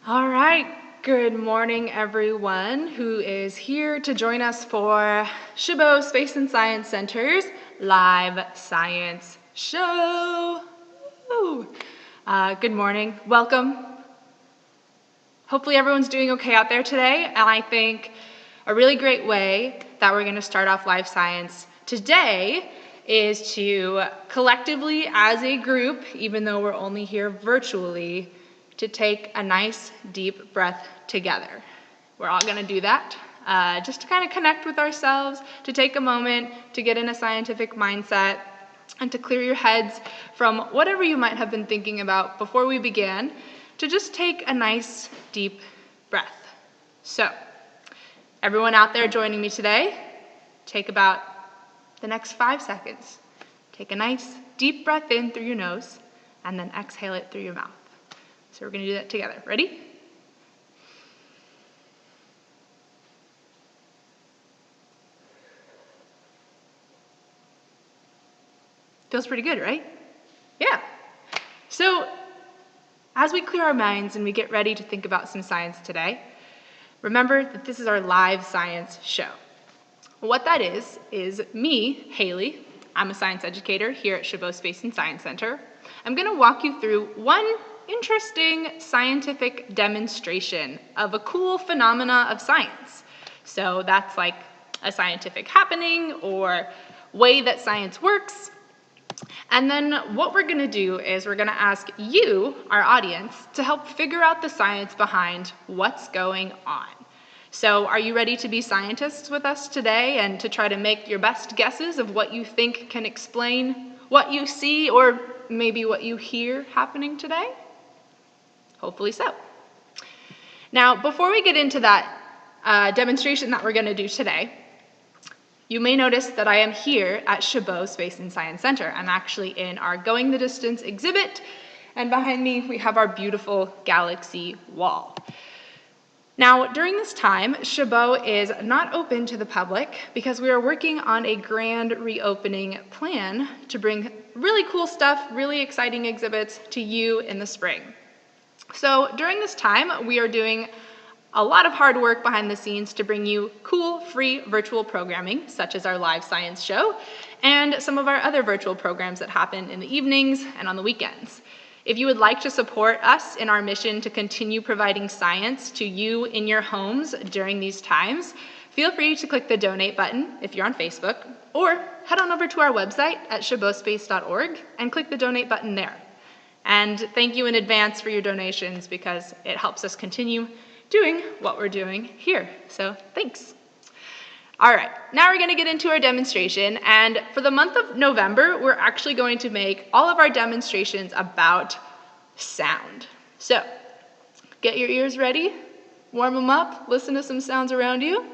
All right, good morning everyone who is here to join us for Chabot Space and Science Center's live science show. Woo. Good morning, welcome. Hopefully everyone's doing okay out there today, and I think a really great way that we're going to start off live science today is to collectively as a group, even though we're only here virtually, to take a nice deep breath together. We're all going to do that just to kind of connect with ourselves, to take a moment to get in a scientific mindset, and to clear your heads from whatever you might have been thinking about before we began, to just take a nice deep breath. So, everyone out there joining me today, take about the next 5 seconds. Take a nice deep breath in through your nose, and then exhale it through your mouth. So we're going to do that together. Ready? Feels pretty good, right? Yeah. So as we clear our minds and we get ready to think about some science today, remember that this is our live science show. What that is me, Haley. I'm a science educator here at Chabot Space and Science Center. I'm going to walk you through one interesting scientific demonstration of a cool phenomena of science. So that's like a scientific happening or way that science works. And then what we're going to do is we're going to ask you, our audience, to help figure out the science behind what's going on. So are you ready to be scientists with us today and to try to make your best guesses of what you think can explain what you see or maybe what you hear happening today? Hopefully so. Now, before we get into that demonstration that we're going to do today, you may notice that I am here at Chabot Space and Science Center. I'm actually in our Going the Distance exhibit, and behind me we have our beautiful galaxy wall. Now, during this time, Chabot is not open to the public because we are working on a grand reopening plan to bring really cool stuff, really exciting exhibits to you in the spring. So during this time, we are doing a lot of hard work behind the scenes to bring you cool, free virtual programming, such as our live science show, and some of our other virtual programs that happen in the evenings and on the weekends. If you would like to support us in our mission to continue providing science to you in your homes during these times, feel free to click the donate button if you're on Facebook, or head on over to our website at chabotspace.org and click the donate button there. And thank you in advance for your donations because it helps us continue doing what we're doing here. So thanks. All right, now we're going to get into our demonstration. And for the month of November, we're actually going to make all of our demonstrations about sound. So get your ears ready, warm them up, listen to some sounds around you.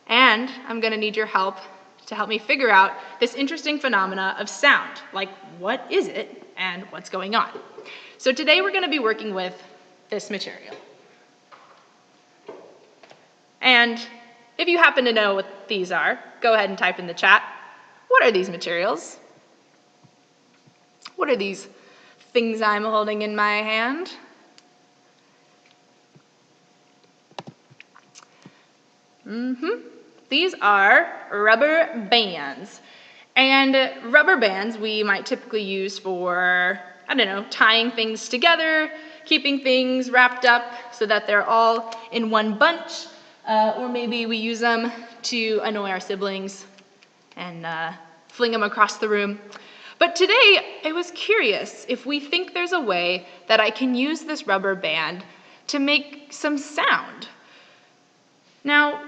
And I'm going to need your help to help me figure out this interesting phenomena of sound. Like, what is it and what's going on? So today we're going to be working with this material. And if you happen to know what these are, go ahead and type in the chat. What are these materials? What are these things I'm holding in my hand? These are rubber bands. And rubber bands we might typically use for, I don't know, tying things together, keeping things wrapped up so that they're all in one bunch, or maybe we use them to annoy our siblings and fling them across the room. But today, I was curious if we think there's a way that I can use this rubber band to make some sound. Now,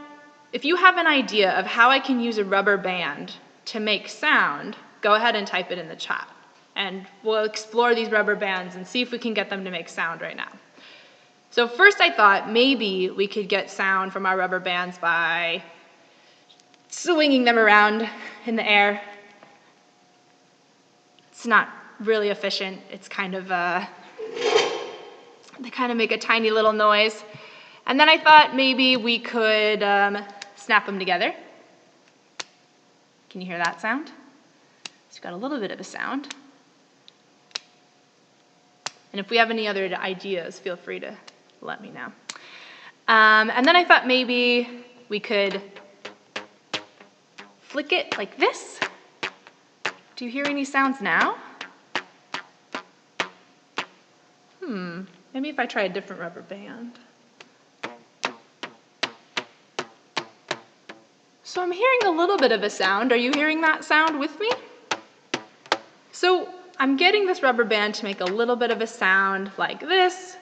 if you have an idea of how I can use a rubber band to make sound, go ahead and type it in the chat. And we'll explore these rubber bands and see if we can get them to make sound right now. So first I thought maybe we could get sound from our rubber bands by swinging them around in the air. It's not really efficient. It's kind of, they kind of make a tiny little noise. And then I thought maybe we could snap them together. Can you hear that sound? It's got a little bit of a sound. And if we have any other ideas, feel free to let me know. And then I thought maybe we could flick it like this. Do you hear any sounds now? Maybe if I try a different rubber band. So I'm hearing a little bit of a sound. Are you hearing that sound with me? So I'm getting this rubber band to make a little bit of a sound like this,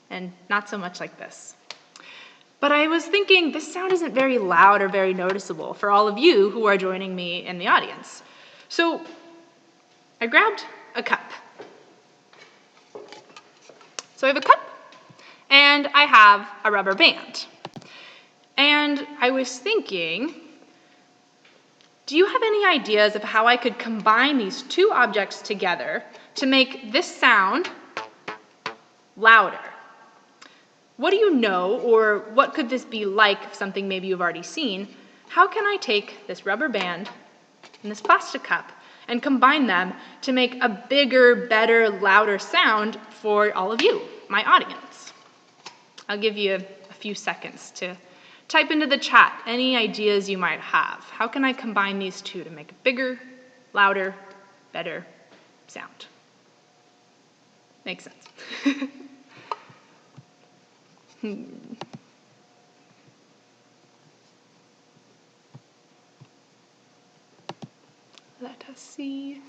and not so much like this. But I was thinking this sound isn't very loud or very noticeable for all of you who are joining me in the audience. So I grabbed a cup. So I have a cup, and I have a rubber band. And I was thinking, do you have any ideas of how I could combine these two objects together to make this sound louder? What do you know, or what could this be like, something maybe you've already seen? How can I take this rubber band and this plastic cup and combine them to make a bigger, better, louder sound for all of you, my audience? I'll give you a few seconds to type into the chat any ideas you might have. How can I combine these two to make a bigger, louder, better sound? Makes sense. Let us see.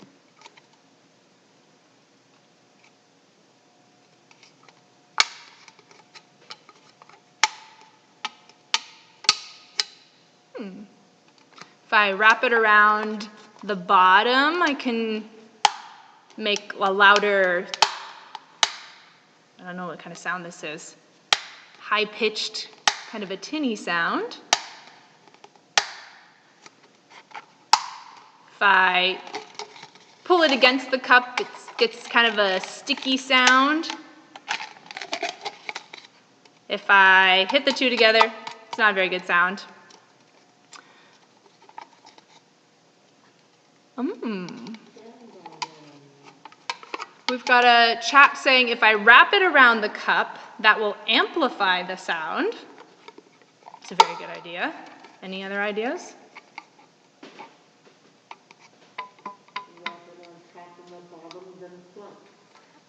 If I wrap it around the bottom, I can make a louder, I don't know what kind of sound this is, high-pitched, kind of a tinny sound. If I pull it against the cup, it gets kind of a sticky sound. If I hit the two together, it's not a very good sound. We've got a chat saying if I wrap it around the cup, that will amplify the sound. It's a very good idea. Any other ideas?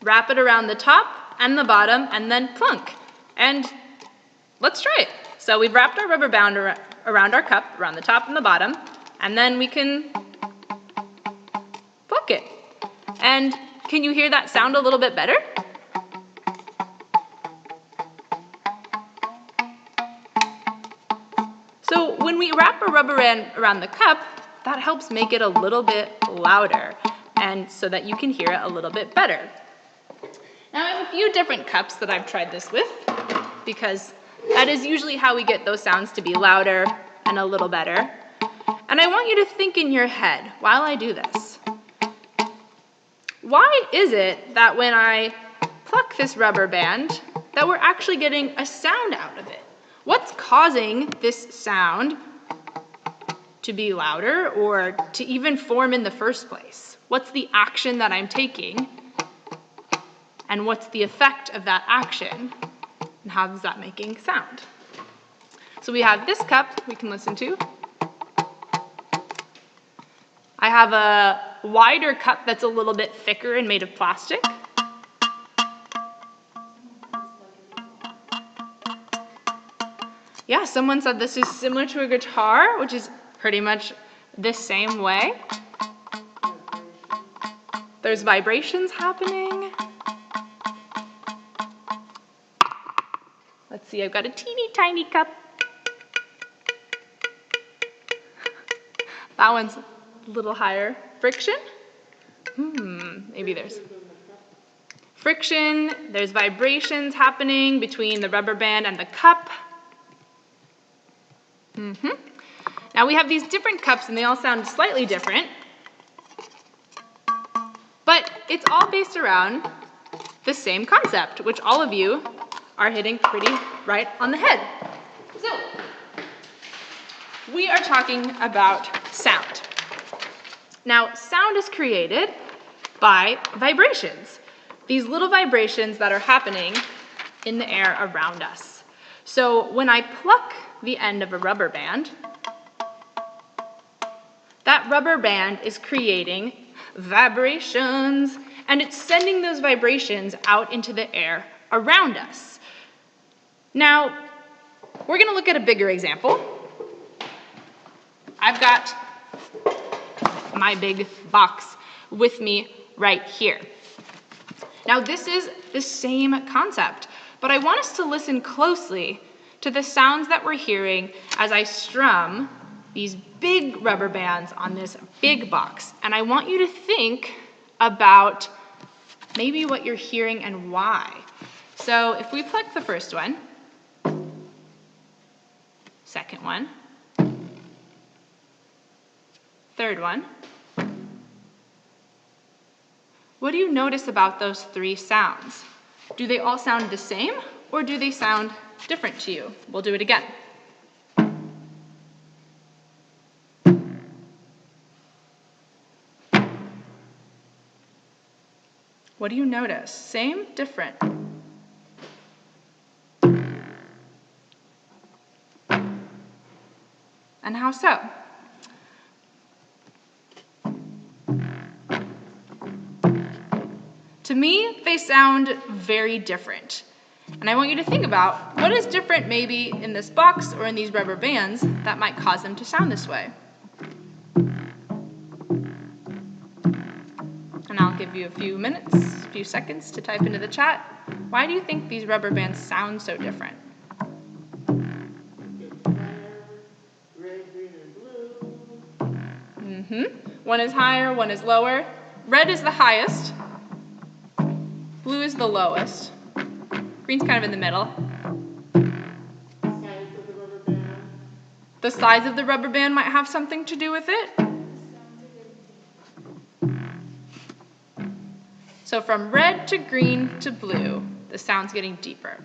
Wrap it around the top and the bottom, and then plunk. And let's try it. So we've wrapped our rubber band around our cup, around the top and the bottom, and then we can plunk it. And can you hear that sound a little bit better? So when we wrap a rubber band around the cup, that helps make it a little bit louder, and so that you can hear it a little bit better. Now I have a few different cups that I've tried this with, because that is usually how we get those sounds to be louder and a little better. And I want you to think in your head while I do this. Why is it that when I pluck this rubber band, that we're actually getting a sound out of it? What's causing this sound to be louder or to even form in the first place? What's the action that I'm taking? And what's the effect of that action? And how is that making sound? So we have this cup we can listen to. I have a wider cup that's a little bit thicker and made of plastic. Yeah, someone said this is similar to a guitar, which is pretty much the same way. There's vibrations happening. Let's see, I've got a teeny tiny cup. That one's a little higher. Friction? Maybe there's friction. There's vibrations happening between the rubber band and the cup. Now we have these different cups and they all sound slightly different. But it's all based around the same concept, which all of you are hitting pretty right on the head. So, we are talking about sound. Now, sound is created by vibrations. These little vibrations that are happening in the air around us. So when I pluck the end of a rubber band, that rubber band is creating vibrations, and it's sending those vibrations out into the air around us. Now, we're going to look at a bigger example. I've got my big box with me right here. Now, this is the same concept, but I want us to listen closely to the sounds that we're hearing as I strum these big rubber bands on this big box. And I want you to think about maybe what you're hearing and why. So if we pluck the first one, second one, third one, what do you notice about those three sounds? Do they all sound the same, or do they sound different to you? We'll do it again. What do you notice? Same, different? And how so? To me, they sound very different. And I want you to think about what is different maybe in this box or in these rubber bands that might cause them to sound this way. And I'll give you a few minutes, a few seconds to type into the chat. Why do you think these rubber bands sound so different? Red, green, and blue. One is higher, one is lower. Red is the highest. Blue is the lowest. Green's kind of in the middle. Size of the rubber band. The size of the rubber band might have something to do with it. So from red to green to blue, the sound's getting deeper.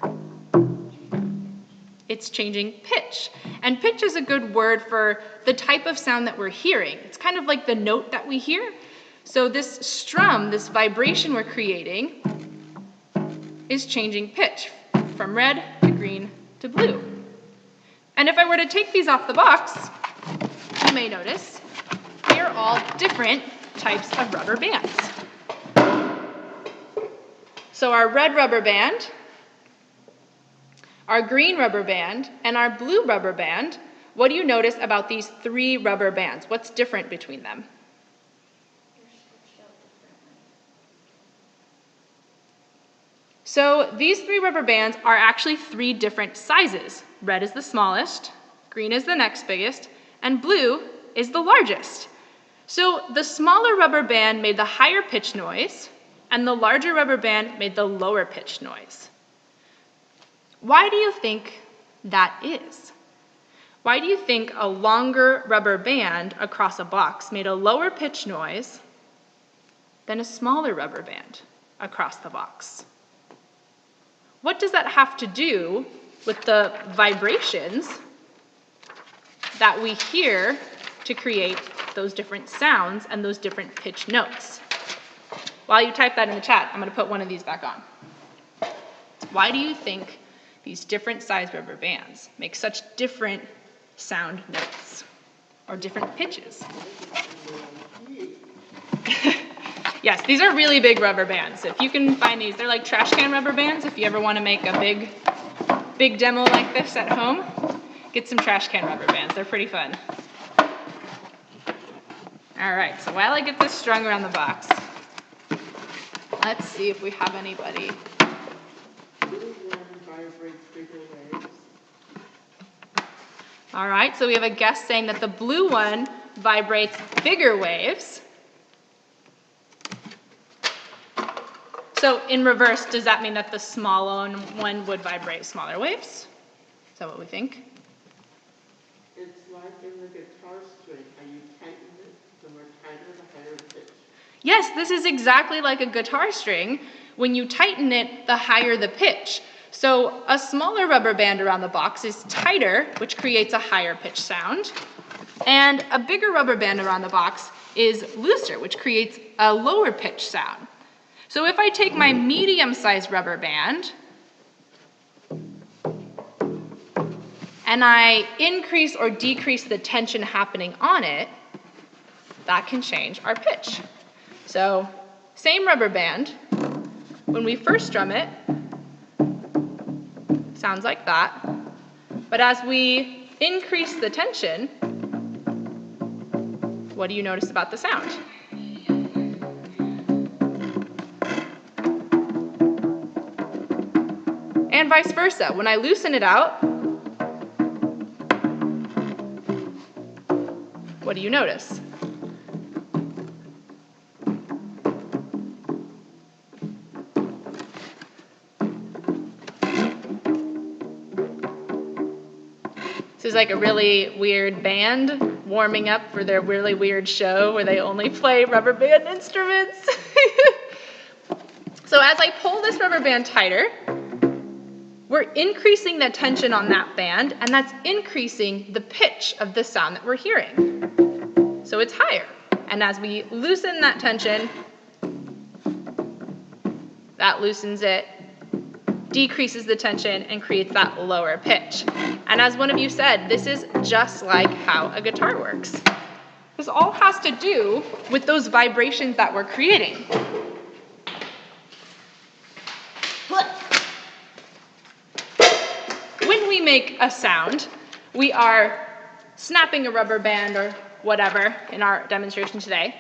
It's changing pitch. And pitch is a good word for the type of sound that we're hearing. It's kind of like the note that we hear. So this strum, this vibration we're creating, is changing pitch from red to green to blue. And if I were to take these off the box, you may notice they are all different types of rubber bands. So our red rubber band, our green rubber band, and our blue rubber band, what do you notice about these three rubber bands? What's different between them? So these three rubber bands are actually three different sizes. Red is the smallest, green is the next biggest, and blue is the largest. So the smaller rubber band made the higher pitch noise, and the larger rubber band made the lower pitch noise. Why do you think that is? Why do you think a longer rubber band across a box made a lower pitch noise than a smaller rubber band across the box? What does that have to do with the vibrations that we hear to create those different sounds and those different pitch notes? While you type that in the chat, I'm going to put one of these back on. Why do you think these different size rubber bands make such different sound notes or different pitches? Yes, these are really big rubber bands. If you can find these, they're like trash can rubber bands. If you ever want to make a big demo like this at home, get some trash can rubber bands. They're pretty fun. All right, so while I get this strung around the box, let's see if we have anybody. Blue one vibrates bigger waves. All right, so we have a guest saying that the blue one vibrates bigger waves. So in reverse, does that mean that the small one would vibrate smaller waves? Is that what we think? It's like in the guitar string, how you tighten it, the more tighter, the higher pitch. Yes, this is exactly like a guitar string. When you tighten it, the higher the pitch. So a smaller rubber band around the box is tighter, which creates a higher pitch sound. And a bigger rubber band around the box is looser, which creates a lower pitch sound. So if I take my medium-sized rubber band and I increase or decrease the tension happening on it, that can change our pitch. So same rubber band, when we first strum it, sounds like that. But as we increase the tension, what do you notice about the sound? And vice versa. When I loosen it out, what do you notice? This is like a really weird band warming up for their really weird show where they only play rubber band instruments. So as I pull this rubber band tighter, we're increasing the tension on that band, and that's increasing the pitch of the sound that we're hearing. So it's higher. And as we loosen that tension, that loosens it, decreases the tension, and creates that lower pitch. And as one of you said, this is just like how a guitar works. This all has to do with those vibrations that we're creating. When we make a sound, we are snapping a rubber band or whatever in our demonstration today.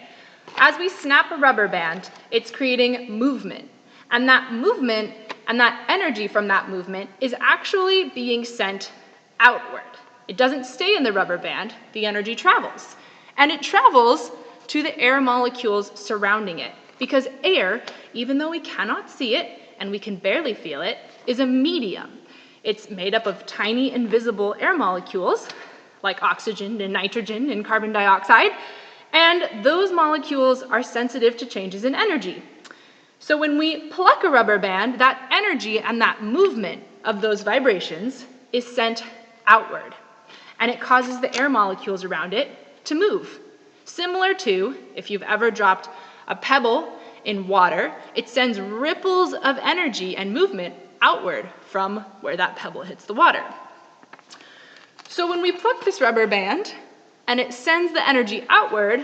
As we snap a rubber band, it's creating movement. And that movement and that energy from that movement is actually being sent outward. It doesn't stay in the rubber band, the energy travels. And it travels to the air molecules surrounding it. Because air, even though we cannot see it and we can barely feel it, is a medium. It's made up of tiny invisible air molecules, like oxygen and nitrogen and carbon dioxide, and those molecules are sensitive to changes in energy. So when we pluck a rubber band, that energy and that movement of those vibrations is sent outward, and it causes the air molecules around it to move. Similar to if you've ever dropped a pebble in water, it sends ripples of energy and movement outward from where that pebble hits the water. So when we pluck this rubber band and it sends the energy outward,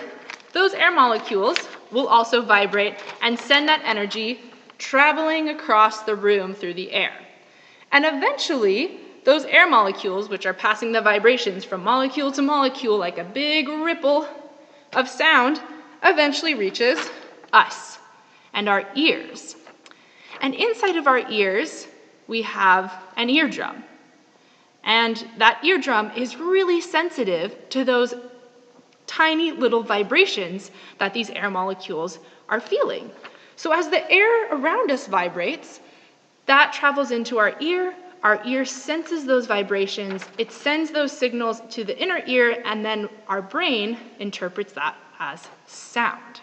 those air molecules will also vibrate and send that energy traveling across the room through the air. And eventually, those air molecules, which are passing the vibrations from molecule to molecule like a big ripple of sound, eventually reaches us and our ears. And inside of our ears, we have an eardrum. And that eardrum is really sensitive to those tiny little vibrations that these air molecules are feeling. So as the air around us vibrates, that travels into our ear senses those vibrations, it sends those signals to the inner ear, and then our brain interprets that as sound.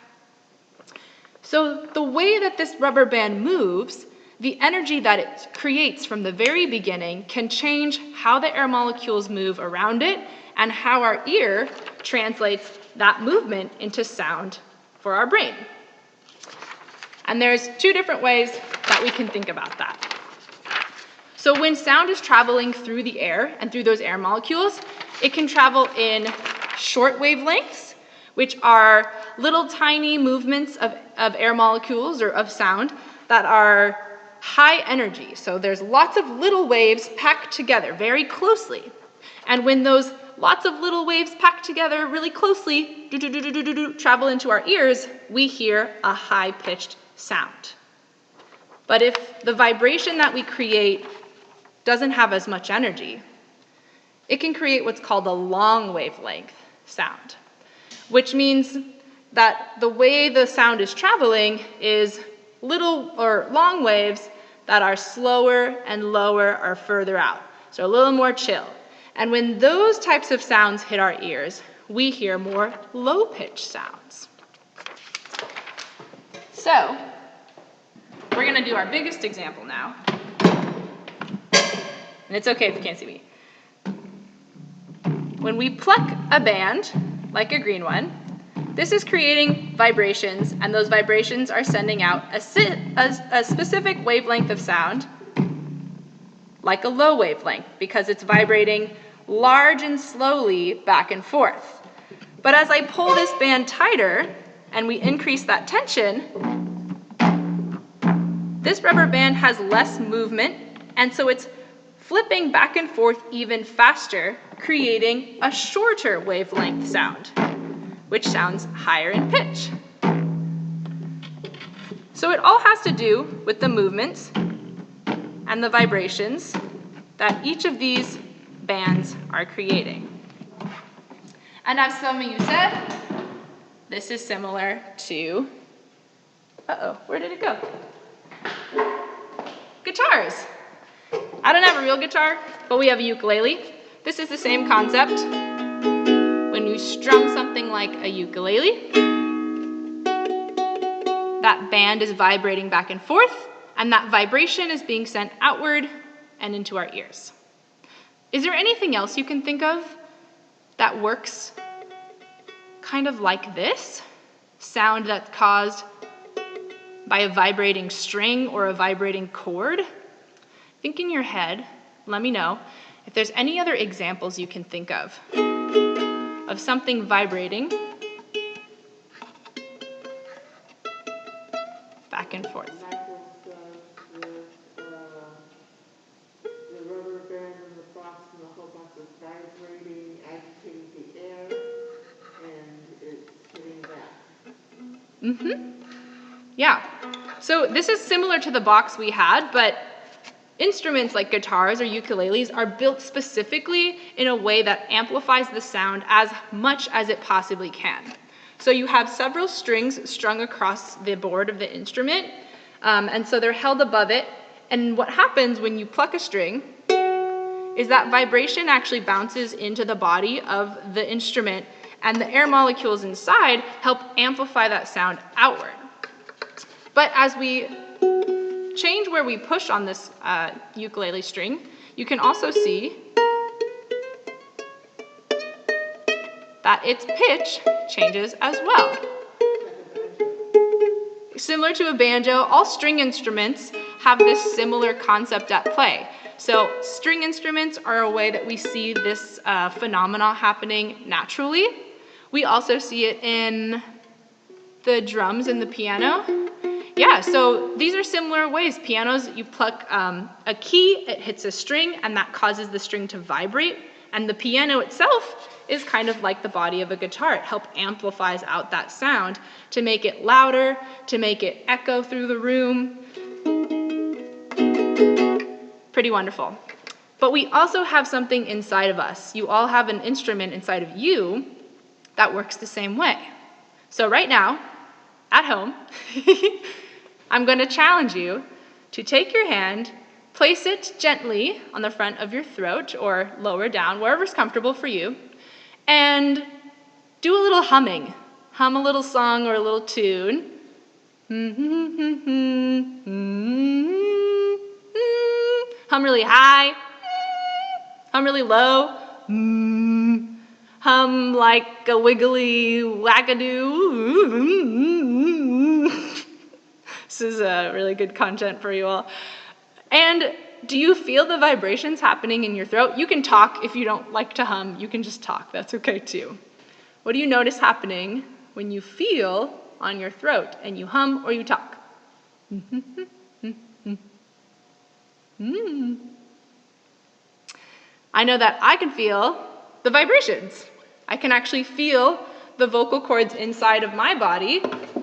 So the way that this rubber band moves, the energy that it creates from the very beginning can change how the air molecules move around it and how our ear translates that movement into sound for our brain. And there's two different ways that we can think about that. So when sound is traveling through the air and through those air molecules, it can travel in short wavelengths, which are little tiny movements of air molecules or of sound that are high energy. So there's lots of little waves packed together very closely. And when those lots of little waves packed together really closely travel into our ears, we hear a high-pitched sound. But if the vibration that we create doesn't have as much energy, it can create what's called a long wavelength sound, which means that the way the sound is traveling is little or long waves that are slower and lower or further out, so a little more chill. And when those types of sounds hit our ears, we hear more low-pitched sounds. So, we're going to do our biggest example now. And it's okay if you can't see me. When we pluck a band, like a green one, This is creating vibrations, and those vibrations are sending out a specific wavelength of sound, like a low wavelength, because it's vibrating large and slowly back and forth. But as I pull this band tighter and we increase that tension, this rubber band has less movement, and so it's flipping back and forth even faster, creating a shorter wavelength sound, which sounds higher in pitch. So it all has to do with the movements and the vibrations that each of these bands are creating. And as some of you said, this is similar to, where did it go? Guitars. I don't have a real guitar, but we have a ukulele. This is the same concept. When you strum something like a ukulele, that band is vibrating back and forth, and that vibration is being sent outward and into our ears. Is there anything else you can think of that works kind of like this? Sound that's caused by a vibrating string or a vibrating chord? Think in your head, let me know if there's any other examples you can think of something vibrating back and forth. Michael says with the rubber band in the box and the whole box is vibrating, agitating the air, and it's hitting back. Yeah. So this is similar to the box we had, but instruments like guitars or ukuleles are built specifically in a way that amplifies the sound as much as it possibly can. So you have several strings strung across the board of the instrument, and so they're held above it. And what happens when you pluck a string is that vibration actually bounces into the body of the instrument, and the air molecules inside help amplify that sound outward. But as we change where we push on this ukulele string, you can also see that its pitch changes as well. Similar to a banjo, all string instruments have this similar concept at play. So string instruments are a way that we see this phenomena happening naturally. We also see it in the drums and the piano. Yeah, so these are similar ways. Pianos, you pluck a key, it hits a string, and that causes the string to vibrate. And the piano itself is kind of like the body of a guitar. It helps amplifies out that sound to make it louder, to make it echo through the room. Pretty wonderful. But we also have something inside of us. You all have an instrument inside of you that works the same way. So right now, at home, I'm going to challenge you to take your hand, place it gently on the front of your throat or lower down, wherever's comfortable for you, and do a little humming. Hum a little song or a little tune. Hum really high. Hum really low. Hum like a wiggly wackadoo. This is really good content for you all. And do you feel the vibrations happening in your throat? You can talk if you don't like to hum. You can just talk. That's okay too. What do you notice happening when you feel on your throat and you hum or you talk? I know that I can feel the vibrations. I can actually feel the vocal cords inside of my body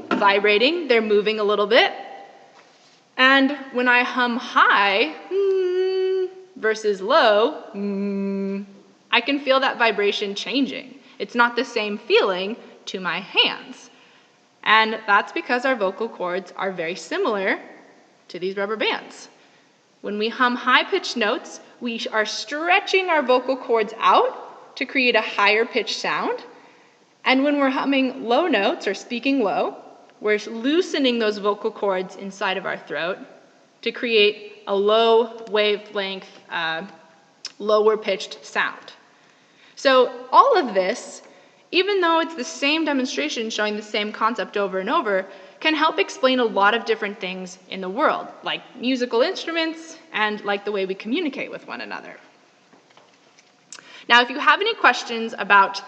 vibrating. They're moving a little bit. And when I hum high versus low, I can feel that vibration changing. It's not the same feeling to my hands. And that's because our vocal cords are very similar to these rubber bands. When we hum high-pitched notes, we are stretching our vocal cords out to create a higher pitched sound. And when we're humming low notes or speaking low, we're loosening those vocal cords inside of our throat to create a low wavelength, lower pitched sound. So all of this even though it's the same demonstration showing the same concept over and over, can help explain a lot of different things in the world, like musical instruments and like the way we communicate with one another. Now, if you have any questions about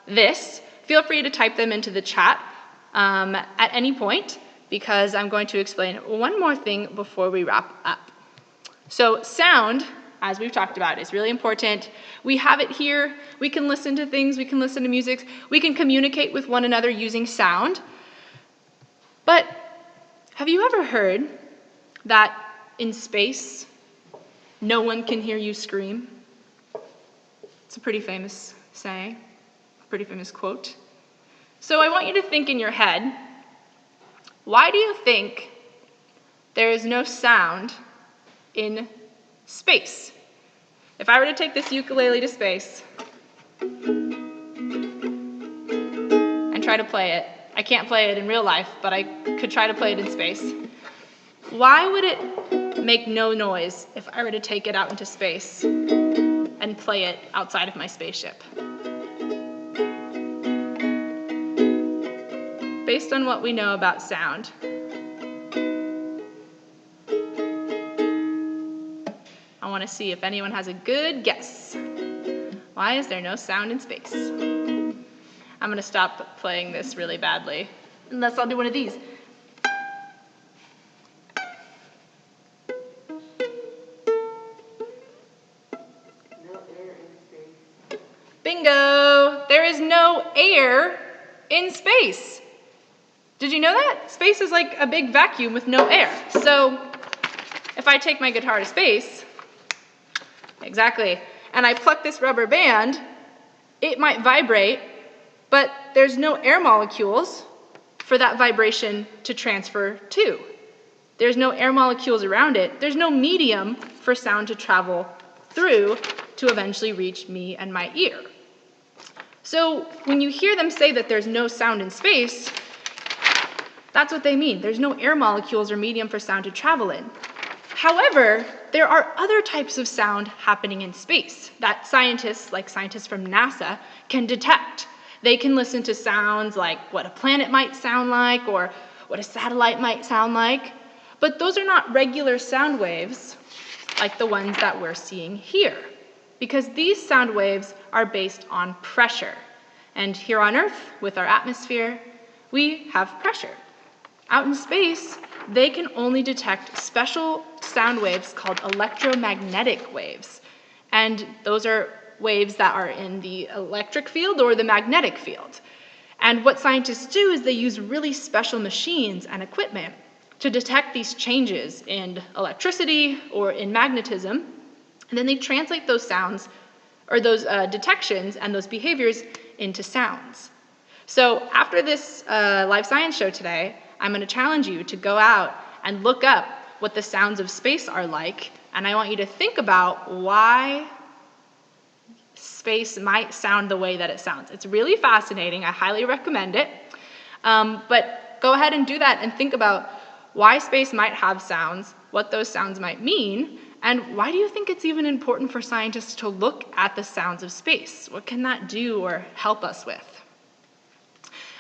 this, feel free to type them into the chat at any point, because I'm going to explain one more thing before we wrap up. So sound, as we've talked about, is really important. We have it here. We can listen to things. We can listen to music. We can communicate with one another using sound. But have you ever heard that in space, no one can hear you scream? It's a pretty famous saying, a pretty famous quote. So I want you to think in your head, why do you think there is no sound in space? If I were to take this ukulele to space and try to play it, I can't play it in real life, but I could try to play it in space. Why would it make no noise if I were to take it out into space and play it outside of my spaceship? Based on what we know about sound, I want to see if anyone has a good guess. Why is there no sound in space? I'm going to stop playing this really badly, unless I'll do one of these. No air in space. Bingo! There is no air in space. Did you know that? Space is like a big vacuum with no air. So if I take my guitar to space, exactly, and I pluck this rubber band, it might vibrate, but there's no air molecules for that vibration to transfer to. There's no air molecules around it. There's no medium for sound to travel through to eventually reach me and my ear. So when you hear them say that there's no sound in space, that's what they mean. There's no air molecules or medium for sound to travel in. However, there are other types of sound happening in space that scientists, like scientists from NASA, can detect. They can listen to sounds like what a planet might sound like or what a satellite might sound like. But those are not regular sound waves like the ones that we're seeing here, because these sound waves are based on pressure. And here on Earth, with our atmosphere, we have pressure. Out in space, they can only detect special sound waves called electromagnetic waves. And those are waves that are in the electric field or the magnetic field. And what scientists do is they use really special machines and equipment to detect these changes in electricity or in magnetism. And then they translate those sounds or those detections and those behaviors into sounds. So after this live science show today, I'm going to challenge you to go out and look up what the sounds of space are like, and I want you to think about why space might sound the way that it sounds. It's really fascinating. I highly recommend it. But go ahead and do that and think about why space might have sounds, what those sounds might mean, and why do you think it's even important for scientists to look at the sounds of space? What can that do or help us with?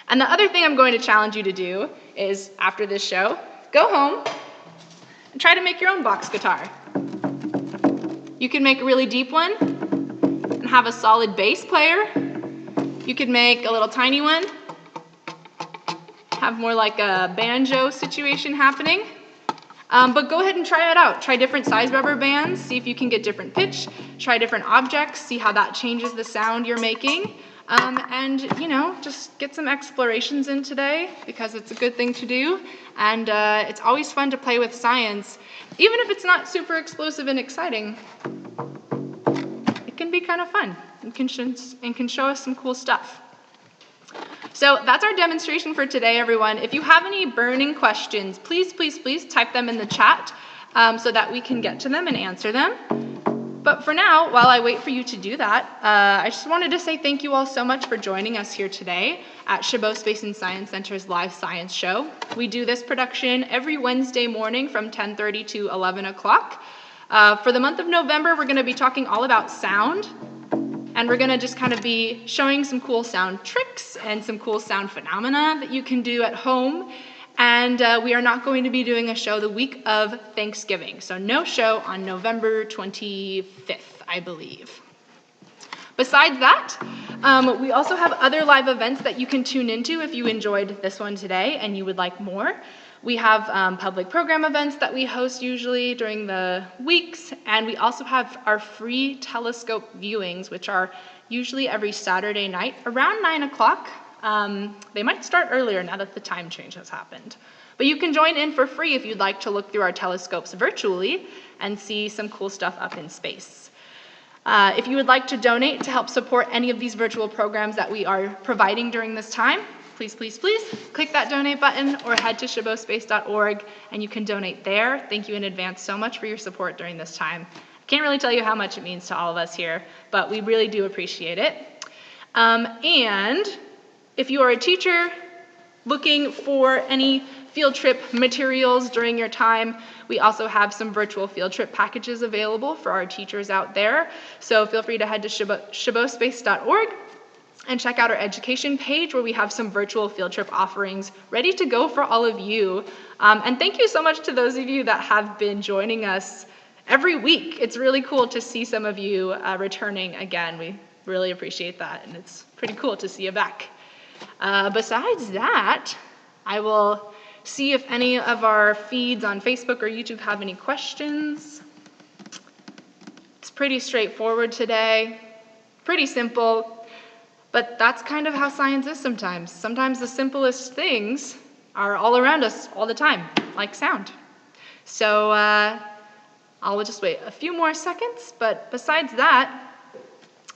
And the other thing I'm going to challenge you to do is, after this show, go home and try to make your own box guitar. You can make a really deep one and have a solid bass player. You could make a little tiny one, have more like a banjo situation happening. But go ahead and try it out. Try different size rubber bands, see if you can get different pitch. Try different objects, see how that changes the sound you're making. And, just get some explorations in today, because it's a good thing to do. And it's always fun to play with science. Even if it's not super explosive and exciting, it can be kind of fun and can show us some cool stuff. So that's our demonstration for today, everyone. If you have any burning questions, please, please, please type them in the chat so that we can get to them and answer them. But for now, while I wait for you to do that, I just wanted to say thank you all so much for joining us here today at Chabot Space and Science Center's live science show. We do this production every Wednesday morning from 10:30 to 11 o'clock. For the month of November, we're going to be talking all about sound. And we're gonna just kind of be showing some cool sound tricks and some cool sound phenomena that you can do at home. And we are not going to be doing a show the week of Thanksgiving. So no show on November 25th, I believe. Besides that, we also have other live events that you can tune into if you enjoyed this one today and you would like more. We have public program events that we host usually during the weeks, and we also have our free telescope viewings, which are usually every Saturday night around 9 o'clock. They might start earlier now that the time change has happened. But you can join in for free if you'd like to look through our telescopes virtually and see some cool stuff up in space. If you would like to donate to help support any of these virtual programs that we are providing during this time, please, please, please click that donate button or head to chabospace.org and you can donate there. Thank you in advance so much for your support during this time. I can't really tell you how much it means to all of us here, but we really do appreciate it. And if you are a teacher looking for any field trip materials during your time, we also have some virtual field trip packages available for our teachers out there. So feel free to head to chabospace.org and check out our education page where we have some virtual field trip offerings ready to go for all of you. And thank you so much to those of you that have been joining us every week. It's really cool to see some of you returning again. We really appreciate that, and it's pretty cool to see you back. Besides that, I will see if any of our feeds on Facebook or YouTube have any questions. It's pretty straightforward today, pretty simple. But that's kind of how science is sometimes. Sometimes the simplest things are all around us all the time, like sound. So I'll just wait a few more seconds, but besides that,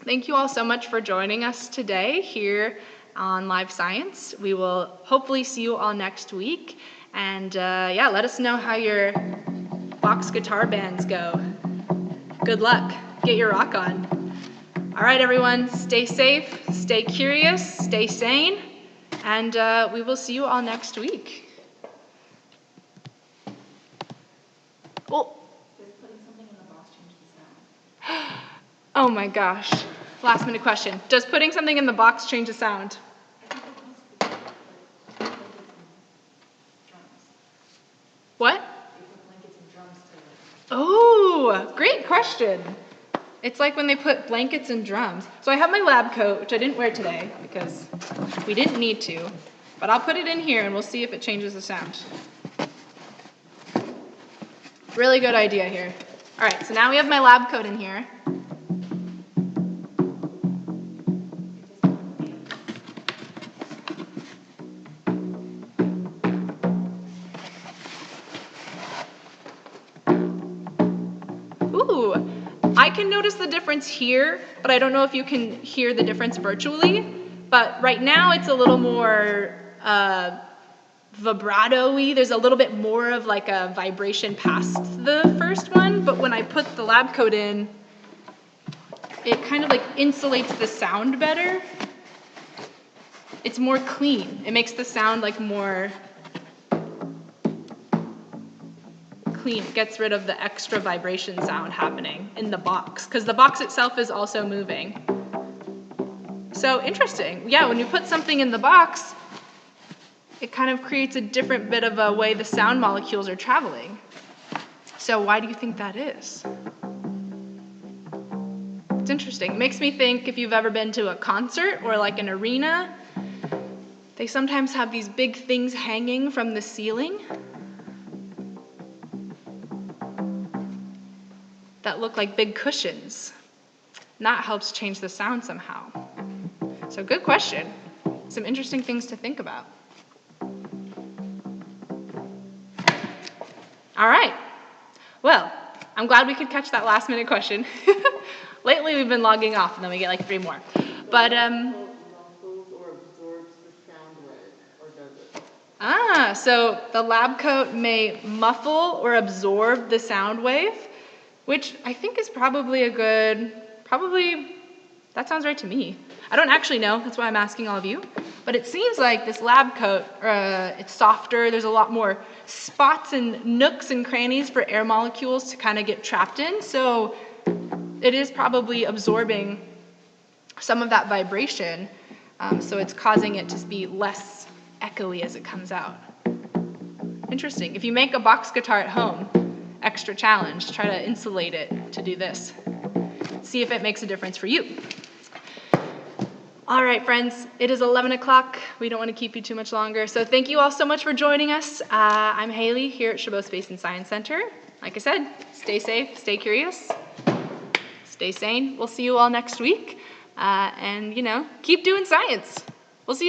thank you all so much for joining us today here on Live Science. We will hopefully see you all next week. And yeah, let us know how your box guitar bands go. Good luck. Get your rock on. All right, everyone, stay safe, stay curious, stay sane, and we will see you all next week. Oh. Does putting something in the box change the sound? Oh my gosh. Last minute question. Does putting something in the box change the sound? I think it must be like blankets and drums. What? They put blankets and drums to it. Oh, great question. It's like when they put blankets and drums. So I have my lab coat, which I didn't wear today because we didn't need to, but I'll put it in here and we'll see if it changes the sound. Really good idea here. All right, so now we have my lab coat in here. Ooh. I can notice the difference here, but I don't know if you can hear the difference virtually. But right now it's a little more vibrato-y. There's a little bit more of like a vibration past the first one, but when I put the lab coat in, it kind of like insulates the sound better. It's more clean. It makes the sound like more clean. It gets rid of the extra vibration sound happening in the box, because the box itself is also moving. So interesting. Yeah, when you put something in the box, it kind of creates a different bit of a way the sound molecules are traveling. So why do you think that is? It's interesting. It makes me think if you've ever been to a concert or like an arena, they sometimes have these big things hanging from the ceiling that look like big cushions. And that helps change the sound somehow. So good question. Some interesting things to think about. All right. Well, I'm glad we could catch that last minute question. Lately we've been logging off and then we get like 3 more. But Muffles or absorbs the sound wave, or does it? So the lab coat may muffle or absorb the sound wave, which I think is probably that sounds right to me. I don't actually know, that's why I'm asking all of you. But it seems like this lab coat, it's softer, there's a lot more spots and nooks and crannies for air molecules to kind of get trapped in, so it is probably absorbing some of that vibration, so it's causing it to be less echoey as it comes out. Interesting. If you make a box guitar at home, extra challenge, try to insulate it to do this. See if it makes a difference for you. All right, friends, it is 11 o'clock. We don't want to keep you too much longer. So thank you all so much for joining us. I'm Haley here at Chabot Space and Science Center. Like I said, stay safe, stay curious, stay sane. We'll see you all next week. And, keep doing science. We'll see you soon.